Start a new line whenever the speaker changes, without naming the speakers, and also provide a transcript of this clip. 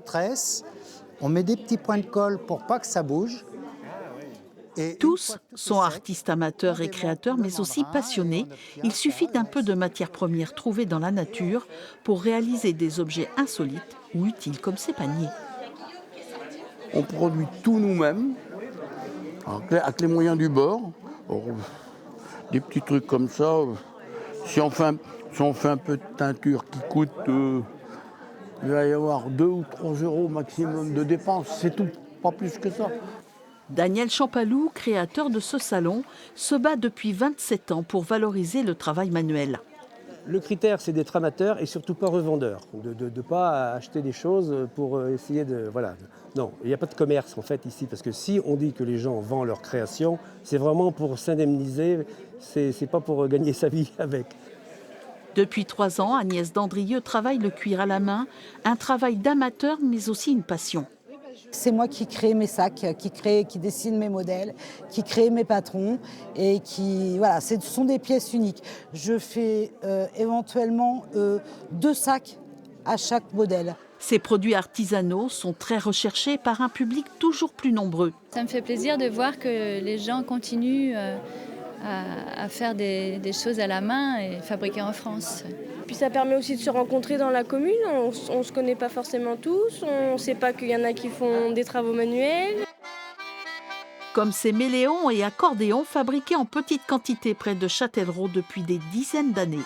Tresse, on met des petits points de colle pour pas que ça bouge. Et
Tous sont artistes amateurs et créateurs, mais aussi passionnés. Il suffit d'un peu de matières premières trouvées dans la nature pour réaliser des objets insolites ou utiles comme ces paniers.
On produit tout nous-mêmes, avec les moyens du bord. Alors, des petits trucs comme ça. Si on fait un peu de teinture qui coûte, il va y avoir 2 ou 3 euros maximum de dépenses, c'est tout, pas plus que ça.
Daniel Champalou, créateur de ce salon, se bat depuis 27 ans pour valoriser le travail manuel.
Le critère, c'est d'être amateur et surtout pas revendeur, de ne pas acheter des choses pour essayer de... Voilà. Non, il n'y a pas de commerce en fait ici, parce que si on dit que les gens vendent leur création, c'est vraiment pour s'indemniser, c'est pas pour gagner sa vie avec.
Depuis 3 ans, Agnès Dandrieux travaille le cuir à la main, un travail d'amateur mais aussi une passion.
C'est moi qui crée mes sacs, qui dessine mes modèles, qui crée mes patrons et voilà, ce sont des pièces uniques. Je fais éventuellement 2 sacs à chaque modèle.
Ces produits artisanaux sont très recherchés par un public toujours plus nombreux.
Ça me fait plaisir de voir que les gens continuent à faire des choses à la main et fabriquées en France.
Puis ça permet aussi de se rencontrer dans la commune, on ne se connaît pas forcément tous, on ne sait pas qu'il y en a qui font des travaux manuels.
Comme ces méléons et accordéons fabriqués en petite quantité près de Châtellerault depuis des dizaines d'années.